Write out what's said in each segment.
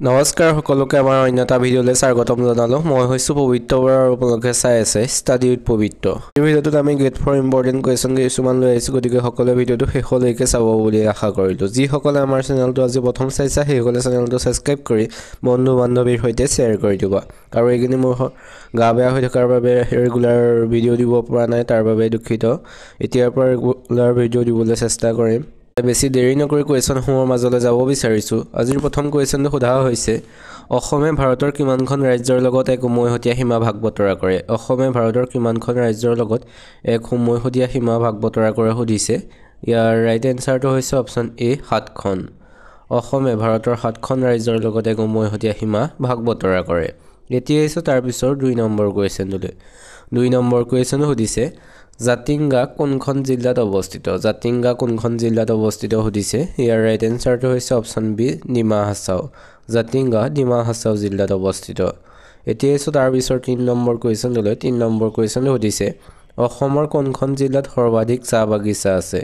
নমস্কাৰ সকলোকে আমাৰ অন্য এটা ভিডিঅ'লৈ স্বাগতম জনালোঁ। মই হৈছোঁ পবিত্ৰ বৰা আৰু আপোনালোকে চাই আছে ষ্টাডি উইথ পবিত্ৰ। এই ভিডিঅ'টোত আমি গ্ৰেড 4 ইম্পৰ্টেণ্ট কুৱেশ্যন কিছুমান লৈ আহিছোঁ, গতিকে সকলোৱে ভিডিঅ'টো শেষলৈকে চাব বুলি আশা কৰিলোঁ। যিসকলে আমাৰ চেনেলটো আজি প্ৰথম চাইছা সেইসকলে চেনেলটো ছাবস্ক্ৰাইব কৰি বন্ধু বান্ধৱীৰ সৈতে শ্বেয়াৰ কৰি দিবা। আৰু এইখিনি মোৰ গা বেয়া হৈ থকাৰ বাবে ৰেগুলাৰ ভিডিঅ' দিব পৰা নাই, তাৰ বাবে দুখিত। এতিয়াৰ পৰা ৰেগুলাৰ ভিডিঅ' দিবলৈ চেষ্টা কৰিম। বেছি দেৰি নকৰি কুৱেশ্যনসমূহৰ মাজলৈ যাব বিচাৰিছোঁ। আজিৰ প্ৰথম কুৱেশ্যনটো সোধা হৈছে, অসমে ভাৰতৰ কিমানখন ৰাজ্যৰ লগত এক উমৈহতীয়া সীমা ভাগ বতৰা কৰে? অসমে ভাৰতৰ কিমানখন ৰাজ্যৰ লগত এক উমৈহতীয়া সীমা ভাগ বতৰা কৰে সুধিছে। ইয়াৰ ৰাইট এনচাৰটো হৈছে অপশ্যন এ 7খন। অসমে ভাৰতৰ 7খন ৰাজ্যৰ লগত এক উমৈহতীয়া সীমা ভাগ বতৰা কৰে। এতিয়া আহিছোঁ তাৰপিছৰ 2 নম্বৰ কুৱেশ্যনটোলৈ। 2 নম্বৰ কুৱেশ্যনটো সুধিছে, জাতিংগা কোনখন জিলাত অৱস্থিত? জাতিংগা কোনখন জিলাত অৱস্থিত সুধিছে। ইয়াৰ ৰাইট এনচাৰটো হৈছে অপশ্যন বি ডিমা হাছাও। জাতিংগা ডিমা হাছাও জিলাত অৱস্থিত। এতিয়া আহিছোঁ তাৰপিছৰ 3 নম্বৰ কুৱেশ্যনটোলৈ। 3 নম্বৰ কুৱেশ্যনটো সুধিছে, অসমৰ কোনখন জিলাত সৰ্বাধিক চাহ বাগিচা আছে?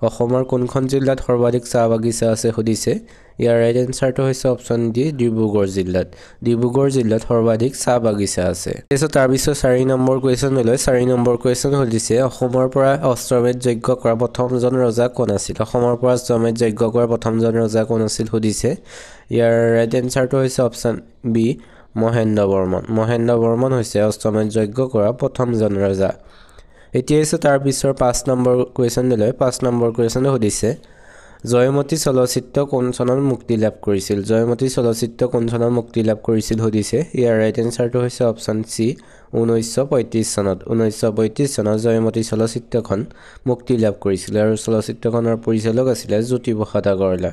অসমৰ কোনখন জিলাত সৰ্বাধিক চাহ বাগিচা আছে সুধিছে। ইয়াৰ ৰাইট এনচাৰটো হৈছে অপশ্যন ডি ডিব্ৰুগড় জিলাত। ডিব্ৰুগড় জিলাত সৰ্বাধিক চাহ বাগিচা আছে। তাৰপিছত 4 নম্বৰ কুৱেশ্যনটোলৈ। 4 নম্বৰ কুৱেশ্যন সুধিছে, অসমৰ পৰা অশ্বমেধ যজ্ঞ কৰা প্ৰথমজন ৰজা কোন আছিল? অসমৰ পৰা অশ্বমেধ যজ্ঞ কৰা প্ৰথমজন ৰজা কোন আছিল সুধিছে। ইয়াৰ ৰাইট এনচাৰটো হৈছে অপশ্যন বি মহেন্দ্ৰ বৰ্মন। মহেন্দ্ৰ বৰ্মন হৈছে অশ্বমেধ যজ্ঞ কৰা প্ৰথমজন ৰজা। এতিয়া হৈছে তাৰপিছৰ 5 নম্বৰ কুৱেশ্যনটোলৈ। 5 নম্বৰ কুৱেশ্যনটো সুধিছে, জয়মতী চলচ্চিত্ৰ কোন চনত মুক্তি লাভ কৰিছিল? জয়মতী চলচ্চিত্ৰ কোন চনত মুক্তি লাভ কৰিছিল সুধিছে। ইয়াৰ ৰাইট এনচাৰটো হৈছে অপশ্যন চি 1935 চনত। 1935 চনত জয়মতী চলচ্চিত্ৰখন মুক্তি লাভ কৰিছিল আৰু চলচ্চিত্ৰখনৰ পৰিচালক আছিলে জ্যোতিপ্ৰসাদ আগৰৱালা।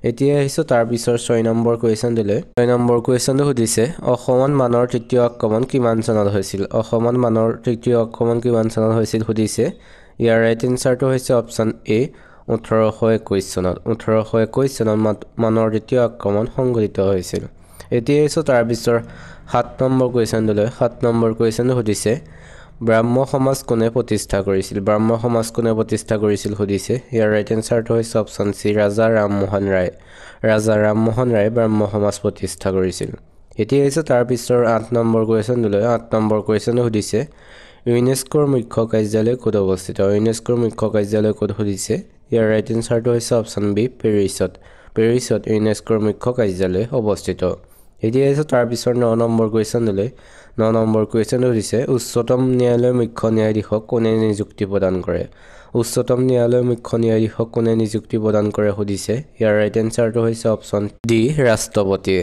এতিয়া আহিছোঁ তাৰপিছৰ 6 নম্বৰ কুৱেশ্যনটোলৈ। 6 নম্বৰ কুৱেশ্যনটো সুধিছে, অসমত মানৰ তৃতীয় আক্ৰমণ কিমান চনত হৈছিল? অসমত মানৰ তৃতীয় আক্ৰমণ কিমান চনত হৈছিল সুধিছে। ইয়াৰ ৰাইট এনচাৰটো হৈছে অপশ্যন এ 1821 চনত। 1821 চনত মানৰ তৃতীয় আক্ৰমণ সংঘটিত হৈছিল। এতিয়া আহিছোঁ তাৰপিছৰ 7 নম্বৰ কুৱেশ্যনটোলৈ। 7 নম্বৰ কুৱেশ্যনটো সুধিছে, ব্ৰাহ্ম সমাজ কোনে প্ৰতিষ্ঠা কৰিছিল? ব্ৰাহ্ম সমাজ কোনে প্ৰতিষ্ঠা কৰিছিল সুধিছে। ইয়াৰ ৰাইট এনচাৰটো হৈছে অপশ্যন চি ৰাজা ৰামমোহন ৰায়। ৰাজা ৰামমোহন ৰায় ব্ৰাহ্ম সমাজ প্ৰতিষ্ঠা কৰিছিল। এতিয়া আহিছোঁ তাৰপিছৰ 8 নম্বৰ কুৱেশ্যনটোলৈ। 8 নম্বৰ কুৱেশ্যনটো সুধিছে, ইউনেস্কোৰ মুখ্য কাৰ্যালয় ক'ত অৱস্থিত? ইউনেস্কোৰ মুখ্য কাৰ্যালয় ক'ত সুধিছে। ইয়াৰ ৰাইট এনচাৰটো হৈছে অপশ্যন বি পেৰিছত। পেৰিছত ইউনেস্কোৰ মুখ্য কাৰ্যালয় অৱস্থিত। এতিয়া আহিছোঁ তাৰপিছৰ 9 নম্বৰ কুৱেশ্যনটোলৈ। 9 নম্বৰ কুৱেশ্যনটো সুধিছে, উচ্চতম ন্যায়ালয়ৰ মুখ্য ন্যায়াধীশক কোনে নিযুক্তি প্ৰদান কৰে? উচ্চতম ন্যায়ালয়ৰ মুখ্য ন্যায়াধীশক কোনে নিযুক্তি প্ৰদান কৰে সুধিছে। ইয়াৰ ৰাইট এনচাৰটো হৈছে অপশ্যন ডি ৰাষ্ট্ৰপতিয়ে।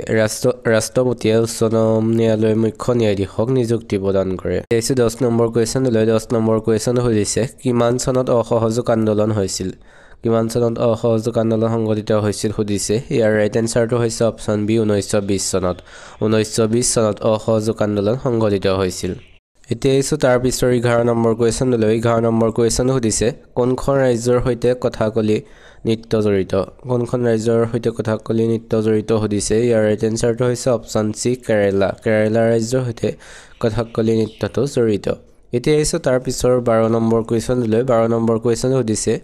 ৰাষ্ট্ৰপতিয়ে উচ্চতম ন্যায়ালয়ৰ মুখ্য ন্যায়াধীশক নিযুক্তি প্ৰদান কৰে। 10 নম্বৰ কুৱেশ্যনটোলৈ। 10 নম্বৰ কুৱেশ্যনটো সুধিছে, কিমান চনত অসহযোগ আন্দোলন হৈছিল? কিমান চনত অসহযোগ আন্দোলন সংঘটিত হৈছিল সুধিছে। ইয়াৰ ৰাইট এনচাৰটো হৈছে অপশ্যন বি 1920 চনত। 1920 চনত অসহযোগ আন্দোলন সংঘটিত হৈছিল। এতিয়া আহিছোঁ তাৰপিছৰ 11 নম্বৰ কুৱেশ্যনটোলৈ। 11 নম্বৰ কুৱেশ্যনটো সুধিছে, কোনখন ৰাজ্যৰ সৈতে কথাকলি নৃত্য জড়িত? কোনখন ৰাজ্যৰ সৈতে কথাকলি নৃত্য জড়িত সুধিছে। ইয়াৰ ৰাইট এনচাৰটো হৈছে অপশ্যন চি কেৰালা। কেৰালা ৰাজ্যৰ সৈতে কথাকলি নৃত্যটো জড়িত। এতিয়া আহিছোঁ তাৰপিছৰ 12 নম্বৰ কুৱেশ্যনটোলৈ। 12 নম্বৰ কুৱেশ্যনটো সুধিছে,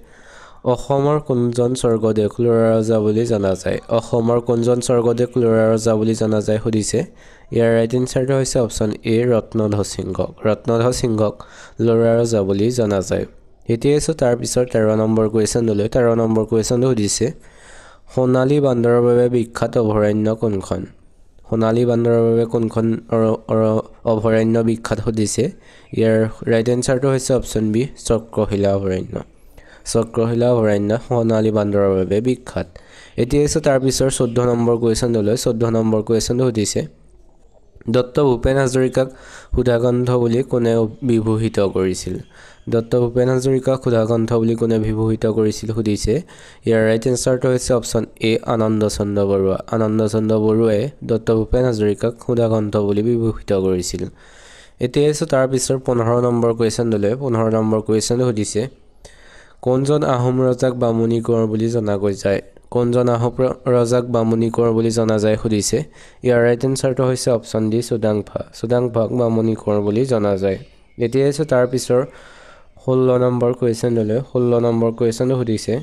অসমৰ কোনজন স্বৰ্গদেউ ল'ৰা ৰজা বুলি জনা যায়? অসমৰ কোনজন স্বৰ্গদেউ ল'ৰা ৰজা বুলি জনা যায় সুধিছে। ইয়াৰ ৰাইট এনচাৰটো হৈছে অপশ্যন এ ৰত্নধ্বজ সিংহক। ৰত্নধ্বজ সিংহক ল'ৰা ৰজা বুলি জনা যায়। এতিয়া আহিছোঁ তাৰপিছৰ 13 নম্বৰ কুৱেশ্যনটোলৈ। 13 নম্বৰ কুৱেশ্যনটো সুধিছে, সোণালী বান্দৰৰ বাবে বিখ্যাত অভয়াৰণ্য কোনখন? সোণালী বান্দৰৰ বাবে কোনখন অভয়াৰণ্য বিখ্যাত সুধিছে। ইয়াৰ ৰাইট এনচাৰটো হৈছে অপশ্যন বি চক্ৰশিলা অভয়াৰণ্য। চক্ৰশিলা অভয়াৰণ্য সোণালী বান্দৰৰ বাবে বিখ্যাত। এতিয়া আহিছোঁ তাৰপিছৰ 14 নম্বৰ কুৱেশ্যনটোলৈ। 14 নম্বৰ কুৱেশ্যনটো সুধিছে, ডক্টৰ ভূপেন হাজৰিকাক সুধাকণ্ঠ বুলি কোনে বিভূষিত কৰিছিল? ডক্টৰ ভূপেন হাজৰিকাক সুধাকণ্ঠ বুলি কোনে বিভূষিত কৰিছিল সুধিছে। ইয়াৰ ৰাইট এনচাৰটো হৈছে অপশ্যন এ আনন্দ চন্দ্ৰ বৰুৱা। আনন্দ চন্দ্ৰ বৰুৱাই ডক্টৰ ভূপেন হাজৰিকাক সুধাকণ্ঠ বুলি বিভূষিত কৰিছিল। এতিয়া আহিছোঁ তাৰপিছৰ 15 নম্বৰ কুৱেশ্যনটোলৈ। 15 নম্বৰ কুৱেশ্যনটো সুধিছে, কোনজন আহোম ৰজাক বামুণী কোঁৱৰ বুলি জনা যায়? কোনজন আহোম ৰজাক বামুণী কোঁৱৰ বুলি জনা যায় সুধিছে। ইয়াৰ ৰাইট এনচাৰটো হৈছে অপশ্যন ডি চুডাংফা। চুডাংফাক বামুণী কোঁৱৰ বুলি জনা যায়। এতিয়া আহিছোঁ তাৰপিছৰ 16 নম্বৰ কুৱেশ্যনটোলৈ। 16 নম্বৰ কুৱেশ্যনটো সুধিছে,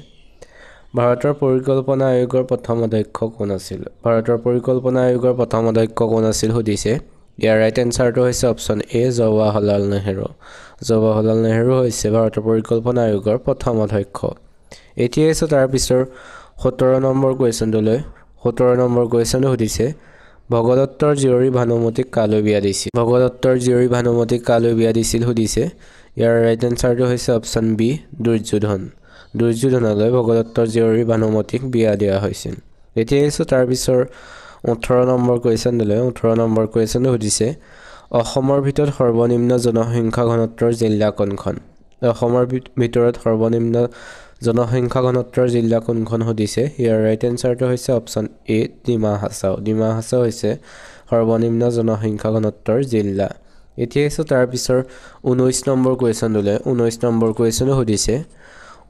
ভাৰতৰ পৰিকল্পনা আয়োগৰ প্ৰথম অধ্যক্ষ কোন আছিল ভাৰতৰ পৰিকল্পনা আয়োগৰ প্ৰথম অধ্যক্ষ কোন আছিল সুধিছে ইয়াৰ ৰাইট এনসাৰটো হৈছে অপচন এ জৱাহৰলাল নেহৰু জৱাহৰলাল নেহৰু হৈছে ভাৰতৰ পৰিকল্পনা আয়োগৰ প্ৰথম অধ্যক্ষ এতিয়া আছে তাৰ পিছৰ 17 নম্বৰ কোৱেশ্চনটোলৈ 17 নম্বৰ কোৱেশ্চনটো সুধিছে ভগদত্তৰ জীয়ৰী ভানুমতীক কালৈ বিয়া দিছিল ভগদত্তৰ জীয়ৰী ভানুমতীক কালৈ বিয়া দিছিল সুধিছে ইয়াৰ ৰাইট এনসাৰটো হৈছে অপচন বি দুৰ্যোধনলৈ ভগদত্তৰ জীয়ৰী ভানুমতীক বিয়া দিয়া হৈছিল এতিয়া আছে তাৰ পিছৰ 18 নম্বৰ কোৱেশ্চনটোলৈ 18 নম্বৰ কোৱেশ্চনটো সুধিছে অসমৰ ভিতৰত সৰ্বনিম্ন জনসংখ্যা ঘনত্বৰ জিলা কোনখন অসমৰ ভিতৰত সৰ্বনিম্ন জনসংখ্যা ঘনত্বৰ জিলা কোনখন সুধিছে ইয়াৰ ৰাইট এনসাৰটো হৈছে অপচন এ ডিমা হাছাও হৈছে সৰ্বনিম্ন জনসংখ্যা ঘনত্বৰ জিলা এতিয়া আছে তাৰ পিছৰ 19 নম্বৰ কোৱেশ্চনটোলৈ 19 নম্বৰ কোৱেশ্চনটো সুধিছে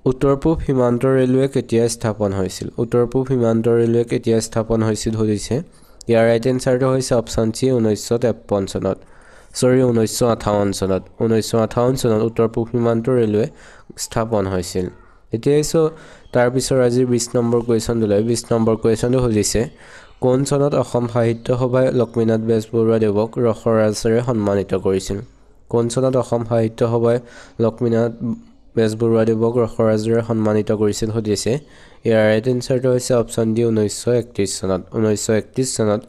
উত্তৰ পূব সীমান্ত ৰেলৱে কেতিয়া স্থাপন হৈছিল উত্তৰ পূব সীমান্ত ৰেলৱে কেতিয়া স্থাপন হৈছিল সুধিছে ইয়াৰ ৰাইট এনসাৰটো হৈছে অপচন চি 1953 চনত 1958 চনত 1958 চনত উত্তৰ পূব সীমান্ত ৰেলৱে স্থাপন হৈছিল এতিয়া তাৰ পিছৰ আজি 20 নম্বৰ কোৱেশ্চনটোলৈ 20 নম্বৰ কোৱেশ্চনটো সুধিছে কোন চনত অসম সাহিত্য সভাই লক্ষ্মীনাথ বেজবৰুৱাদেৱক ৰসৰাজেৰে সন্মানিত কৰিছিল কোন চনত অসম সাহিত্য সভাই লক্ষ্মীনাথ বেজবৰুৱাদেৱক ৰসৰাজেৰে সন্মানিত কৰিছিল সুধিছে ইয়াৰ ৰাইট এনসাৰটো হৈছে অপচন ডি 1931 চনত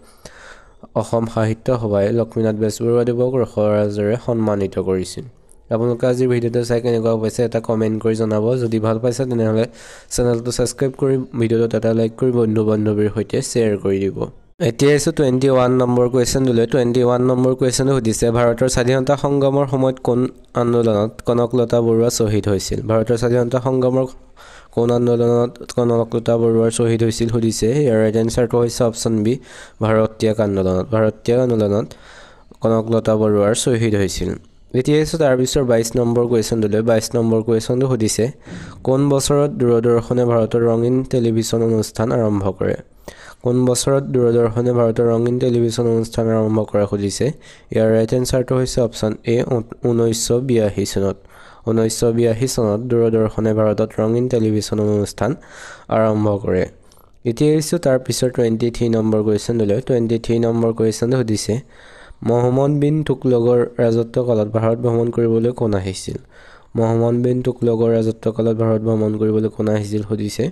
অসম সাহিত্য সভাই লক্ষ্মীনাথ বেজবৰুৱাদেৱক ৰসৰাজেৰে সন্মানিত কৰিছিল আপোনালোকে আজি ভিডিওটো চাই কেনেকুৱা পাইছে এটা কমেন্ট কৰি জনাব যদি ভাল পাইছে তেনেহলে চেনেলটো সাবস্ক্ৰাইব কৰি ভিডিওটো এটা লাইক কৰি বন্ধু-বান্ধৱীৰ সৈতে শ্বেয়াৰ কৰি দিব এতিয়া 21 নম্বৰ কোৱেশ্চনটোলৈ 21 নম্বৰ কোৱেশ্চনটো সুধিছে ভাৰতৰ স্বাধীনতা সংগ্ৰামৰ সময়ত কোন আন্দোলনত কনকলতা বৰুৱা শ্বহীদ হৈছিল ভাৰতৰ স্বাধীনতা সংগ্ৰামৰ কোন আন্দোলনত কনকলতা বৰুৱা শ্বহীদ হৈছিল সুধিছে ইয়াৰ ৰাইট এনসাৰটো হৈছে অপচন বি ভাৰতীয় আন্দোলনত কনকলতা বৰুৱাৰ শ্বহীদ হৈছিল এতিয়া তাৰ পিছৰ 22 নম্বৰ কোৱেশ্চনটোলৈ 22 নম্বৰ কুৱেশ্যনটো সুধিছে কোন বছৰত দূৰদৰ্শনে ভাৰতৰ ৰঙীন টেলিভিছন অনুষ্ঠান আৰম্ভ কৰে কোন বছৰত দূৰদৰ্শনে ভাৰতৰ ৰঙীন টেলিভিছন অনুষ্ঠান আৰম্ভ কৰে সুধিছে ইয়াৰ ৰাইট এনসাৰটো হৈছে অপচন এ 1982 চনত 1982 চনত দূৰদৰ্শনে ভাৰতত ৰঙীন টেলিভিছন অনুষ্ঠান আৰম্ভ কৰে এতিয়া তাৰ পিছৰ 23 নম্বৰ কুৱেশ্যনলৈ 23 নম্বৰ কুৱেশ্যনটো সুধিছে মহম্মদ বিন তুগলকৰ ৰাজত্বকালত ভাৰত ভ্ৰমণ কৰিবলৈ কোন আহিছিল মহম্মদ বিন তুগলকৰ ৰাজত্বকালত ভাৰত ভ্ৰমণ কৰিবলৈ কোন আহিছিল সুধিছে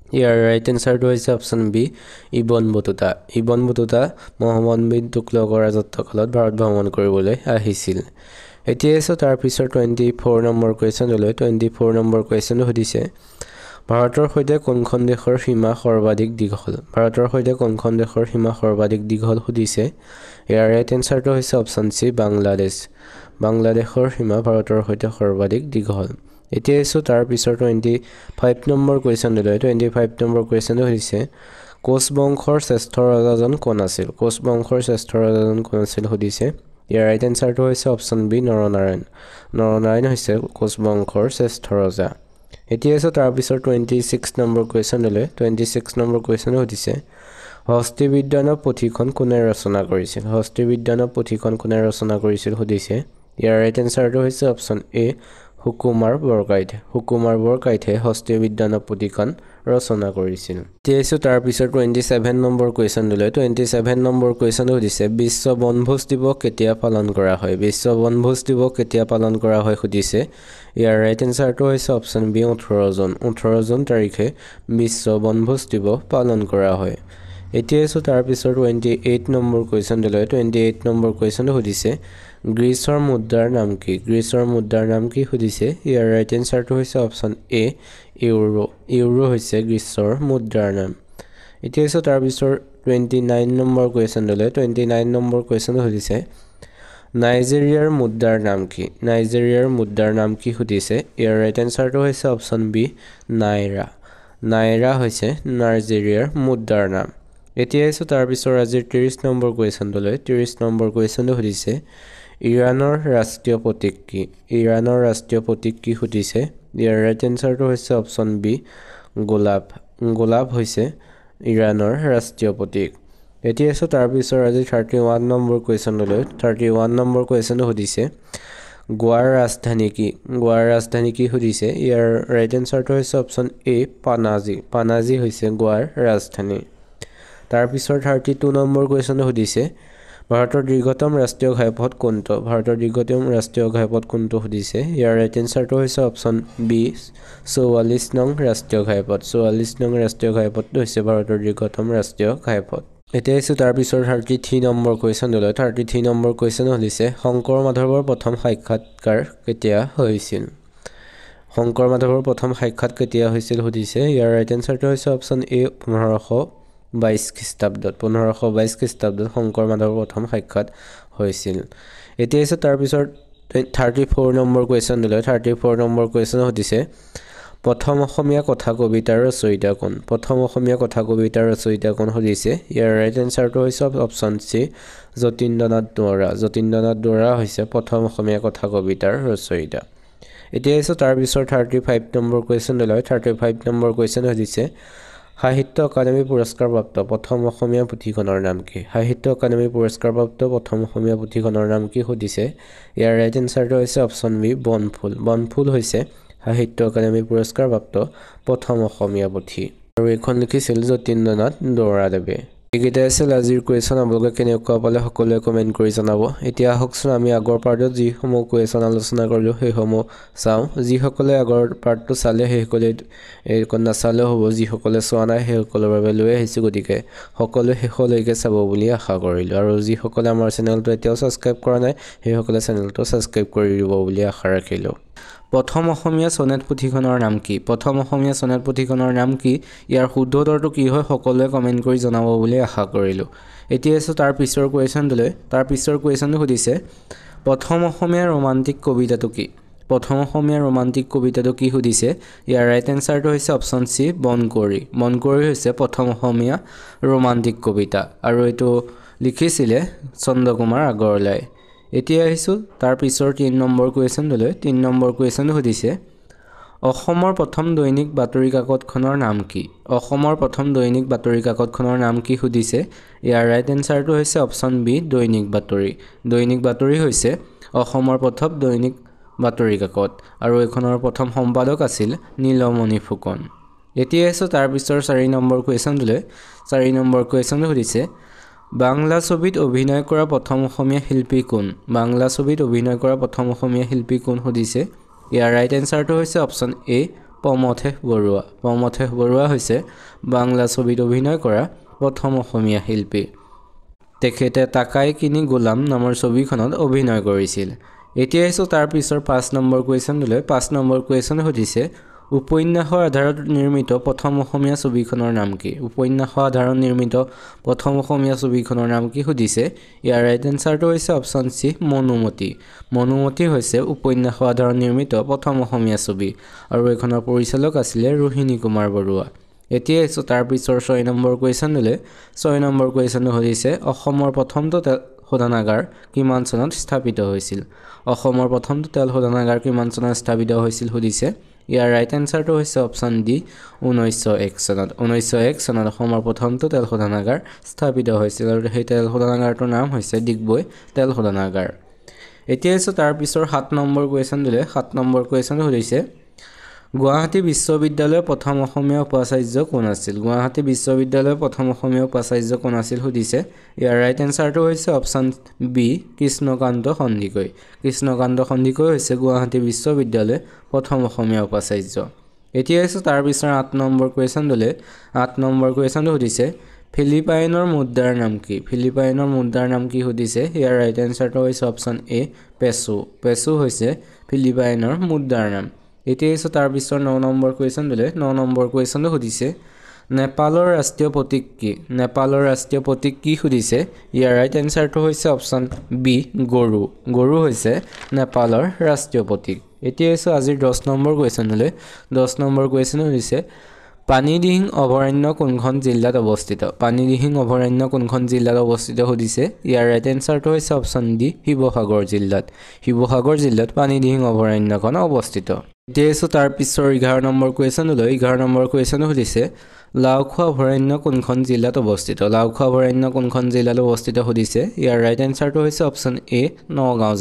ইয়াৰ ৰাইট এনসাৰটো হৈছে option B Ibn Battuta Muhammad bin তুগলকৰ ৰাজত্বকালত ভাৰত ভ্ৰমণ কৰিবলৈ আহিছিল এতিয়া তাৰ পিছৰ 24 নম্বৰ কুৱেশ্যনলৈ 24 নম্বৰ কুৱেশ্যনটো সুধিছে ভাৰতৰ সৈতে কোনখন দেশৰ সীমা সৰ্বাধিক দীঘল ভাৰতৰ সৈতে কোনখন দেশৰ সীমা সৰ্বাধিক দীঘল সুধিছে ইয়াৰ ৰাইট এনসাৰটো হৈছে অপচন সি বাংলাদেশৰ সীমা ভাৰতৰ সৈতে সৰ্বাধিক দীঘল এতিয়া তাৰ পিছৰ 25 নম্বৰ কুৱেশ্যনলৈ 25 নম্বৰ কুৱেশ্যনটো সুধিছে কোচ বংশৰ শ্ৰেষ্ঠ ৰজাজন কোন আছিল সুধিছে ইয়াৰ ৰাইট এনসাৰটো হৈছে অপচন বি নৰনাৰায়ণ হৈছে কোচ বংশৰ শ্ৰেষ্ঠ ৰজা এতিয়া তাৰ পিছৰ 26 নম্বৰ কুৱেশ্যনলৈ 26 নম্বৰ কুৱেশ্যনটো সুধিছে হস্তি বিদ্যানৱ পুথিখন কোনে ৰচনা কৰিছিল সুধিছে ইয়াৰ ৰাইট এনসাৰটো হৈছে অপচন এ হুকুমাৰ বৰকাইতে হস্তি বিদ্যানৱ পুথিখন ৰচনা কৰিছিল এতিয়া তাৰ পিছৰ 27 নম্বৰ কুৱেশ্যনলৈ 27 নম্বৰ কুৱেশ্যনটো সুধিছে বিশ্ব বনভোজ দিৱস কেতিয়া পালন কৰা হয় সুধিছে ইয়াৰ ৰাইট এনসাৰটো হৈছে অপচন বি 18 জুন তাৰিখে বিশ্ব বনভোজ দিৱস পালন কৰা হয় এতিয়া তাৰ পিছৰ 28 নম্বৰ কুৱেশ্যনলৈ 28 নম্বৰ কুৱেশ্যনটো সুধিছে গ্ৰীচৰ মুদ্ৰাৰ নাম কি সুধিছে ইয়াৰ ৰাইট এনসাৰটো হৈছে অপচন এ ইউৰো হৈছে গ্ৰীচৰ মুদ্ৰাৰ নাম এতিয়া তাৰ পিছৰ 29 নম্বৰ কুৱেশ্যনলৈ 29 নম্বৰ কুৱেশ্যনটো সুধিছে নাইজেৰিয়াৰ মুদ্ৰাৰ নাম কি সুধিছে ইয়াৰ ৰাইট এনসাৰটো হৈছে অপচন বি নাইৰা হৈছে নাইজেৰিয়াৰ মুদ্ৰাৰ নাম এতিয়া তাৰ পিছৰ আজি 30 নম্বৰ কুৱেশ্যনটোলৈ 30 নম্বৰ কুৱেশ্যনটো সুধিছে ইৰাণৰ ৰাষ্ট্ৰীয় প্ৰতীক কি সুধিছে ইয়াৰ ৰাইট এনসাৰটো হৈছে অপচন বি গোলাপ হৈছে ইৰাণৰ ৰাষ্ট্ৰীয় প্ৰতীক এতিয়া তাৰ পিছৰ আজি 31 নম্বৰ কুৱেশ্যনটোলৈ 31 নম্বৰ কুৱেশ্যনটো সুধিছে গোৱাৰ ৰাজধানী কি গোৱাৰ ৰাজধানী কি সুধিছে ইয়াৰ ৰাইট এনসাৰটো হৈছে অপচন এ পানাজি পানাজি হৈছে গোৱাৰ ৰাজধানী তাৰ পিছৰ 32 নম্বৰ কোৱেশ্চন সুধিছে ভাৰতৰ দীৰ্ঘতম ৰাষ্ট্ৰীয় ঘাইপথ কোনটো ভাৰতৰ দীৰ্ঘতম ৰাষ্ট্ৰীয় ঘাইপথ কোনটো সুধিছে ইয়াৰ ৰাইট এনসাৰটো হৈছে অপচন বি 44 নং ৰাষ্ট্ৰীয় ঘাইপথ 44 নং ৰাষ্ট্ৰীয় ঘাইপথটো হৈছে ভাৰতৰ দীৰ্ঘতম ৰাষ্ট্ৰীয় ঘাইপথ এতিয়া হৈছে তাৰ পিছৰ 33 নম্বৰ কোৱেশ্চন দিলে 33 নম্বৰ কোৱেশ্চন সুধিছে শংকৰ মাধৱৰ প্ৰথম সাক্ষাৎকাৰ কেতিয়া হৈছিল শংকৰ মাধৱৰ প্ৰথম সাক্ষাৎ কেতিয়া হৈছিল সুধিছে ইয়াৰ ৰাইট এনসাৰটো হৈছে অপচন এ 1522 খ্ৰীষ্টাব্দত 1522 খ্ৰীষ্টাব্দত শংকৰ মাধৱৰ প্ৰথম সাক্ষাৎ হৈছিল এতিয়া হৈছে তাৰ পিছৰ 34 নম্বৰ কোৱেশ্চন দিলে 34 নম্বৰ কোৱেশ্চন সুধিছে প্ৰথম অসমীয়া কথা কবিতাৰ ৰচয়িতা কোন প্ৰথম অসমীয়া কথা কবিতাৰ ৰচয়িতা কোন সুধিছে ইয়াৰ ৰাইট এনসাৰটো হৈছে অপচন সি যতীন্দ্ৰনাথ দুৱৰা যতীন্দ্ৰনাথ দুৱৰা হৈছে প্ৰথম অসমীয়া কথা কবিতাৰ ৰচয়িতা এতিয়া হৈছে তাৰ পিছৰ 35 নম্বৰ কোৱেশ্চন দিলে 35 নম্বৰ কোৱেশ্চন সুধিছে সাহিত্য একাডেমী পুৰস্কাৰপ্ৰাপ্ত প্ৰথম অসমীয়া পুথিখনৰ নাম কি সাহিত্য একাডেমী পুৰস্কাৰপ্ৰাপ্ত প্ৰথম অসমীয়া পুথিখনৰ নাম কি সুধিছে ইয়াৰ ৰাইট এনসাৰটো হৈছে অপচন বি বনফুল বনফুল হৈছে সাহিত্য একাডেমী পুৰস্কাৰপ্ৰাপ্ত প্ৰথম অসমীয়া পুথি আৰু এখন লিখিছিল যতীন্দ্ৰনাথ দুৱৰাদেৱে এইকেইটা আছিল আজিৰ কুৱেশ্যন আপোনালোকে কেনেকুৱা পালে সকলোৱে কমেণ্ট কৰি জনাব এতিয়া আহকচোন আমি আগৰ পাৰ্টত যিসমূহ কুৱেশ্যন আলোচনা কৰিলোঁ সেইসমূহ চাওঁ যিসকলে আগৰ পাৰ্টটো চালে সেইসকলে এইখন নাচালেও হ'ব যিসকলে চোৱা নাই সেইসকলৰ বাবে লৈ আহিছোঁ গতিকে সকলোৱে শেষলৈকে চাব বুলি আশা কৰিলোঁ আৰু যিসকলে আমাৰ চেনেলটো এতিয়াও ছাবস্ক্ৰাইব কৰা নাই সেইসকলে চেনেলটো ছাবস্ক্ৰাইব কৰি দিব বুলি আশা ৰাখিলোঁ প্ৰথম অসমীয়া সনেট পুথিখনৰ নাম কি প্ৰথম অসমীয়া সনেট পুথিখনৰ নাম কি ইয়াৰ শুদ্ধ উত্তৰটো কি হয় সকলোৱে কমেণ্ট কৰি জনাব বুলি আশা কৰিলোঁ এতিয়া আছে তাৰ পিছৰ কুৱেশ্যনটোলৈ তাৰ পিছৰ কুৱেশ্যনটো সুধিছে প্ৰথম অসমীয়া ৰোমান্টিক কবিতাটো কি প্ৰথম অসমীয়া ৰোমান্টিক কবিতাটো কি সুধিছে ইয়াৰ ৰাইট এনসাৰটো হৈছে অপচন সি বনকৰি বনকৰি হৈছে প্ৰথম অসমীয়া ৰোমান্টিক কবিতা আৰু এইটো লিখিছিলে চন্দ্ৰকুমাৰ আগৰৱালাই এতিয়া আহিছোঁ তাৰ পিছৰ 3 নম্বৰ কুৱেশ্যনটোলৈ 3 নম্বৰ কুৱেশ্যনটো সুধিছে অসমৰ প্ৰথম দৈনিক বাতৰি কাকতখনৰ নাম কি অসমৰ প্ৰথম দৈনিক বাতৰি কাকতখনৰ নাম কি সুধিছে ইয়াৰ ৰাইট এনসাৰটো হৈছে অপচন বি দৈনিক বাতৰি হৈছে অসমৰ প্ৰথম দৈনিক বাতৰি কাকত আৰু এইখনৰ প্ৰথম সম্পাদক আছিল নীলমণি ফুকন এতিয়া আহিছোঁ তাৰ পিছৰ 4 নম্বৰ কুৱেশ্যনটোলৈ 4 নম্বৰ কুৱেশ্যনটো সুধিছে বাংলা ছবিত অভিনয় কৰা প্ৰথম অসমীয়া শিল্পী কোন বাংলা ছবিত অভিনয় কৰা প্ৰথম অসমীয়া শিল্পী কোন সুধিছে ইয়াৰ ৰাইট এনসাৰটো হৈছে অপচন এ প্ৰমথেশ বৰুৱা হৈছে বাংলা ছবিত অভিনয় কৰা প্ৰথম অসমীয়া শিল্পী তেখেতে টাকাই কিনি গোলাম নামৰ ছবিখনত অভিনয় কৰিছিল এতিয়া আহিছোঁ তাৰ পিছৰ 5 নম্বৰ কুৱেশ্যনটোলৈ 5 নম্বৰ কুৱেশ্যন সুধিছে উপন্যাসৰ আধাৰত নিৰ্মিত প্ৰথম অসমীয়া ছবিখনৰ নাম কি উপন্যাসৰ আধাৰত নিৰ্মিত প্ৰথম অসমীয়া ছবিখনৰ নাম কি সুধিছে ইয়াৰ ৰাইট এনসাৰটো হৈছে অপচন সি মনুমতি হৈছে উপন্যাসৰ আধাৰত নিৰ্মিত প্ৰথম অসমীয়া ছবি আৰু এইখনৰ পৰিচালক আছিল ৰোহিণী কুমাৰ বৰুৱা এতিয়া আহিছোঁ তাৰ পিছৰ 6 নম্বৰ কুৱেশ্যনলৈ 6 নম্বৰ কুৱেশ্যনটো সুধিছে অসমৰ প্ৰথমটো তেল শোধনাগাৰ কিমান চনত স্থাপিত হৈছিল অসমৰ প্ৰথমটো তেল শোধনাগাৰ কিমান চনত স্থাপিত হৈছিল সুধিছে ইয়াৰ ৰাইট এনসাৰটো হৈছে অপচন ডি 1901 চনত অসমৰ প্ৰথমটো তেল শোধনাগাৰ স্থাপিত হৈছিল আৰু সেই তেল শোধনাগাৰটোৰ নাম হৈছে ডিগবৈ তেল শোধনাগাৰ এতিয়া আছে তাৰ পিছৰ 7 নম্বৰ কুৱেশ্যনটোলৈ 7 নম্বৰ কুৱেশ্যনটো সুধিছে গুৱাহাটী বিশ্ববিদ্যালয়ৰ প্ৰথম অসমীয়া উপাচাৰ্য কোন আছিল গুৱাহাটী বিশ্ববিদ্যালয়ৰ প্ৰথম অসমীয়া উপাচাৰ্য কোন আছিল সুধিছে ইয়াৰ ৰাইট এনসাৰটো হৈছে অপচন বি কৃষ্ণকান্ত সন্দিকৈ হৈছে গুৱাহাটী বিশ্ববিদ্যালয়ৰ প্ৰথম অসমীয়া উপাচাৰ্য এতিয়া আছে তাৰ পিছৰ 8 নম্বৰ কুৱেশ্যনটোলৈ 8 নম্বৰ কুৱেশ্যনটো সুধিছে ফিলিপাইনৰ মুদ্ৰাৰ নাম কি সুধিছে ইয়াৰ ৰাইট এনসাৰটো হৈছে অপচন এ পেছো হৈছে ফিলিপাইনৰ মুদ্ৰাৰ নাম এতিয়া আছে তাৰ পিছৰ 9 নম্বৰ কুৱেশ্যনটোলৈ 9 নম্বৰ কুৱেশ্যনটো সুধিছে নেপালৰ ৰাষ্ট্ৰীয় প্ৰতীক কি সুধিছে ইয়াৰ ৰাইট এনসাৰটো হৈছে অপচন বি গৰু হৈছে নেপালৰ ৰাষ্ট্ৰীয় প্ৰতীক এতিয়া আছে আজিৰ 10 নম্বৰ কুৱেশ্যনলৈ 10 নম্বৰ কুৱেশ্যন সুধিছে পানীদিহিং অভয়াৰণ্য কোনখন জিলাত অৱস্থিত সুধিছে ইয়াৰ ৰাইট এনসাৰটো হৈছে অপচন ডি শিৱসাগৰ জিলাত পানীদিহিং অভয়াৰণ্যখন অৱস্থিত এতিয়া আছো তাৰ পিছৰ 11 নম্বৰ কুৱেশ্যনলৈ 11 নম্বৰ কুৱেশ্যন সুধিছে লাওখোৱা অভয়াৰণ্য কোনখন জিলাত অৱস্থিত লাওখোৱা অভয়াৰণ্য কোনখন জিলাত অৱস্থিত সুধিছে ইয়াৰ ৰাইট এনসাৰটো হৈছে অপচন এ নগাঁও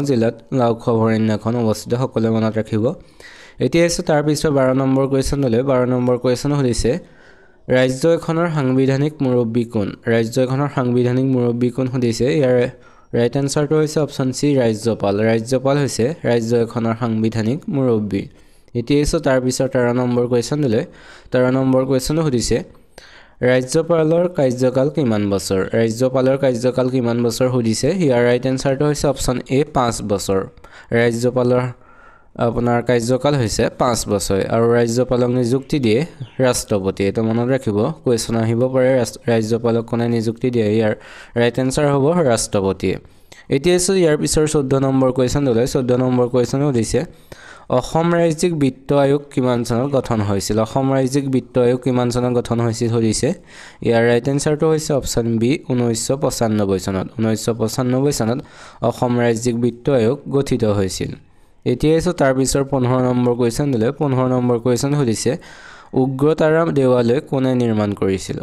জিলাত লাওখোৱা অভয়াৰণ্যখন অৱস্থিত সকলোৱে মনত ৰাখিব এতিয়া আছো তাৰ পিছৰ 12 নম্বৰ কুৱেশ্যনলৈ 12 নম্বৰ কুৱেশ্যন সুধিছে ৰাজ্য এখনৰ সাংবিধানিক মুৰব্বী কোন সুধিছে ইয়াৰ ৰাইট এনসাৰটো হৈছে অপচন সি ৰাজ্যপাল হৈছে ৰাজ্য এখনৰ সাংবিধানিক মুৰব্বী এতিয়া আছে তাৰ পিছত 13 নম্বৰ কুৱেশ্যনলৈ 13 নম্বৰ কুৱেশ্যন সুধিছে ৰাজ্যপালৰ কাৰ্যকাল কিমান বছৰ সুধিছে ইয়াৰ ৰাইট এনসাৰটো হৈছে অপচন এ 5 বছৰ ৰাজ্যপালৰ আপোনাৰ কাৰ্যকাল হৈছে 5 বছৰ আৰু ৰাজ্যপালক নিযুক্তি দিয়ে ৰাষ্ট্ৰপতিয়ে তো মনত ৰাখিব কুৱেশ্যন আহিব পাৰে ৰাজ্যপালক কোনে নিযুক্তি দিয়ে ইয়াৰ ৰাইট এনসাৰ হ'ব ৰাষ্ট্ৰপতিয়ে এতিয়া আছে ইয়াৰ পিছৰ 14 নম্বৰ কুৱেশ্যনলৈ 14 নম্বৰ কুৱেশ্যন সুধিছে অসম ৰাজ্যিক বিত্ত আয়োগ কিমান চনত গঠন হৈছিল সুধিছে ইয়াৰ ৰাইট এনসাৰটো হৈছে অপচন বি 1995 চনত অসম ৰাজ্যিক বিত্ত আয়োগ গঠিত হৈছিল এতিয়া আছে তাৰ পিছৰ 15 নম্বৰ কুৱেশ্যনলৈ 15 নম্বৰ কুৱেশ্যন সুধিছে উগ্ৰতাৰা দেৱালয় কোনে নিৰ্মাণ কৰিছিল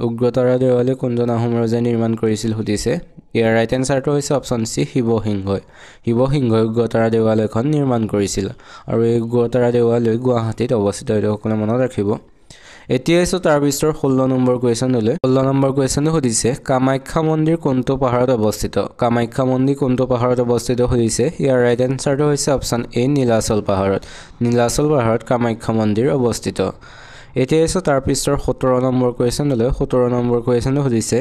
কোনজন আহোম ৰজাই নিৰ্মাণ কৰিছিল সুধিছে ইয়াৰ ৰাইট এনসাৰটো হৈছে অপচন সি শিৱসিংহই উগ্ৰতাৰা দেৱালয়খন নিৰ্মাণ কৰিছিল আৰু এই উগ্ৰতাৰা দেৱালয় গুৱাহাটীত অৱস্থিত সকলোৱে মনত ৰাখিব এতিয়া আছে তাৰ পিছৰ 16 নম্বৰ কুৱেশ্যনলৈ 16 নম্বৰ কুৱেশ্যন সুধিছে কামাখ্যা মন্দিৰ কোনটো পাহাৰত অৱস্থিত সুধিছে ইয়াৰ ৰাইট এনসাৰটো হৈছে অপচন এ নীলাচল পাহাৰত কামাখ্যা মন্দিৰ অৱস্থিত এতিয়া আছে তাৰ পিছৰ 17 নম্বৰ কুৱেশ্যনলৈ 17 নম্বৰ কুৱেশ্যন সুধিছে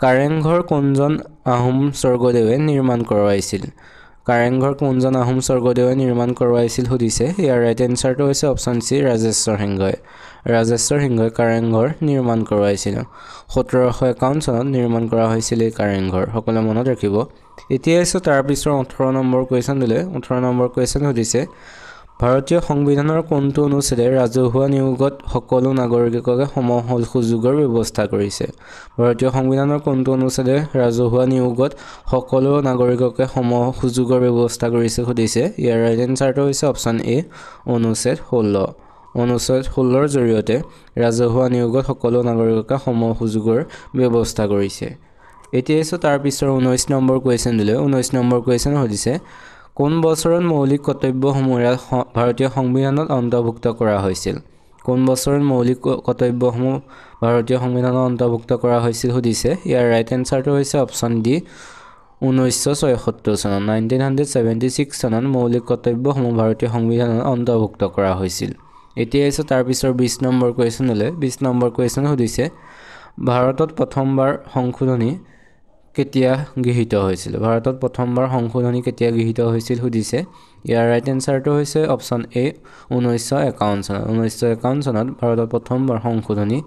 কাৰেংঘৰ কোনজন আহোম স্বৰ্গদেৱে নিৰ্মাণ কৰাইছিল সুধিছে ইয়াৰ ৰাইট এনসাৰটো হৈছে অপচন সি ৰাজেশ্বৰ সিংহই কাৰেংঘৰ নিৰ্মাণ কৰাইছিল 1751 চনত নিৰ্মাণ কৰা হৈছিল এই কাৰেংঘৰ সকলোৱে মনত ৰাখিব এতিয়া আছে তাৰ পিছৰ 18 নম্বৰ কুৱেশ্যনলৈ 18 নম্বৰ কুৱেশ্যন সুধিছে ভাৰতীয় সংবিধানৰ কোনটো অনুচ্ছেদে ৰাজহুৱা নিয়োগত সকলো নাগৰিককে সম সুযোগৰ ব্যৱস্থা কৰিছে সুধিছে ইয়াৰ ৰাইট এনসাৰটো হৈছে অপচন এ অনুচ্ছেদ 16ৰ জৰিয়তে ৰাজহুৱা নিয়োগত সকলো নাগৰিককে সম সুযোগৰ ব্যৱস্থা কৰিছে এতিয়া আছে তাৰ পিছৰ 19 নম্বৰ কুৱেশ্যন সুধিছে কোন বছৰত মৌলিক কৰ্তব্যসমূহ ভাৰতীয় সংবিধানত অন্তৰ্ভুক্ত কৰা হৈছিল সুধিছে ইয়াৰ ৰাইট এনসাৰটো হৈছে অপচন ডি 1976 চনত 1976 চনত মৌলিক কৰ্তব্যসমূহ ভাৰতীয় সংবিধানত অন্তৰ্ভুক্ত কৰা হৈছিল এতিয়া আছে তাৰ পিছৰ 20 নম্বৰ কুৱেশ্যনলৈ 20 নম্বৰ কুৱেশ্যন সুধিছে ভাৰতত প্ৰথমবাৰ সংশোধনী কেতিয়া গৃহীত হৈছিল সুধিছে ইয়াৰ ৰাইট এনসাৰটো হৈছে অপচন এ 1951 চনত ভাৰতত প্ৰথমবাৰ সংশোধনী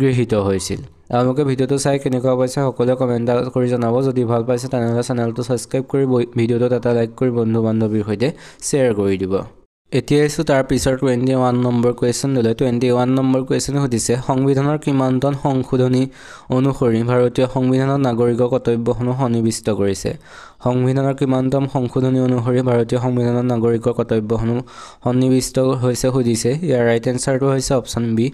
গৃহীত হৈছিল আপোনালোকে ভিডিঅটো চাই কেনেকুৱা পাইছে সকলোৱে কমেন্ট কৰি জনাব যদি ভাল পাইছে তেনেহলে চেনেলটো সাবস্ক্ৰাইব কৰি ভিডিঅটোত এটা লাইক কৰি বন্ধু বান্ধৱীৰ সৈতে শ্বেয়াৰ কৰি দিব এতিয়া আছে তাৰ পিছৰ 21 নম্বৰ কুৱেশ্যনলৈ 21 নম্বৰ কুৱেশ্যন সুধিছে সংবিধানৰ কিমানতম সংশোধনী অনুসৰি ভাৰতীয় সংবিধানত নাগৰিকৰ কৰ্তব্যসমূহ সন্নিৱিষ্ট কৰিছে সুধিছে ইয়াৰ ৰাইট এনসাৰটো হৈছে অপচন বি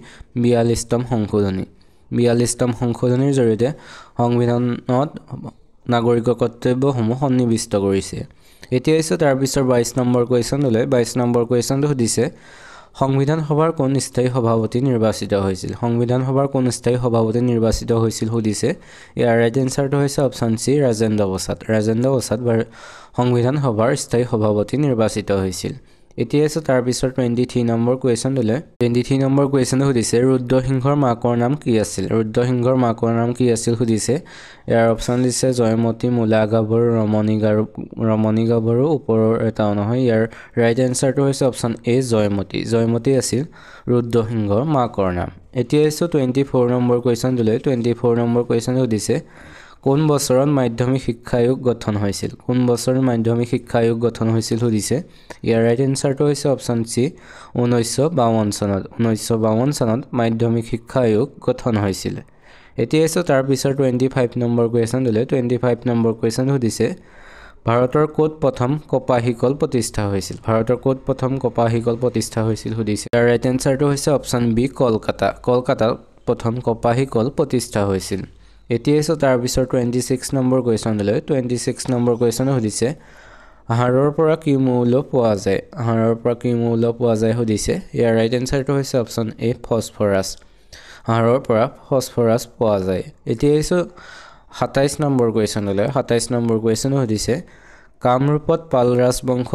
42তম সংশোধনীৰ জৰিয়তে সংবিধানত নাগৰিকৰ কৰ্তব্যসমূহ সন্নিৱিষ্ট কৰিছে এতিয়া আছে তাৰ পিছৰ 22 নম্বৰ কুৱেশ্যনলৈ 22 নম্বৰ কুৱেশ্যনটো সুধিছে সংবিধান সভাৰ কোন স্থায়ী সভাপতি নিৰ্বাচিত হৈছিল সুধিছে ইয়াৰ ৰাইট এনসাৰটো হৈছে অপচন সি ৰাজেন্দ্ৰ প্ৰসাদ সংবিধান সভাৰ স্থায়ী সভাপতি নিৰ্বাচিত হৈছিল এতিয়া আছে তাৰ পিছৰ 23 নম্বৰ কুৱেশ্যনলৈ 23 নম্বৰ কুৱেশ্যন সুধিছে ৰুদ্ৰসিংহৰ মাকৰ নাম কি আছিল সুধিছে ইয়াৰ অপচন দিছে জয়মতী মূলা গাভৰু ৰমণী গাভৰু ওপৰৰ এটা নহয় ইয়াৰ ৰাইট এনসাৰটো হৈছে অপচন এ জয়মতী আছিল ৰুদ্ৰসিংহৰ মাকৰ নাম এতিয়া আছে 24 নম্বৰ কুৱেশ্যনলৈ 24 নম্বৰ কুৱেশ্যন সুধিছে কোন বছৰত মাধ্যমিক শিক্ষা আয়োগ গঠন হৈছিল সুধিছে ইয়াৰ ৰাইট এনসাৰটো হৈছে অপচন সি 1952 চনত মাধ্যমিক শিক্ষা আয়োগ গঠন হৈছিল এতিয়া আছে তাৰ পিছৰ 25 নম্বৰ কুৱেশ্যনলৈ 25 নম্বৰ কুৱেশ্যন সুধিছে ভাৰতৰ ক'ত প্ৰথম কপাহী কল প্ৰতিষ্ঠা হৈছিল ভাৰতৰ ক'ত প্ৰথম কপাহী কল প্ৰতিষ্ঠা হৈছিল সুধিছে ইয়াৰ ৰাইট এনসাৰটো হৈছে অপচন বি কলকাতাত প্ৰথম কপাহী কল প্ৰতিষ্ঠা হৈছিল এতিয়া তাৰ পিছৰ 26 নম্বৰ কোৱেশ্চনলৈ 26 নম্বৰ কোৱেশ্চন সুধিছে আহাৰৰ পৰা কি মৌল পোৱা যায় সুধিছে ইয়াৰ ৰাইট এনসাৰটো হৈছে অপচন এ ফসফৰাছ আহাৰৰ পৰা ফসফৰাছ পোৱা যায় এতিয়া 27 নম্বৰ কোৱেশ্চনলৈ 27 নম্বৰ কোৱেশ্চন সুধিছে কামৰূপত পাল ৰাজবংশ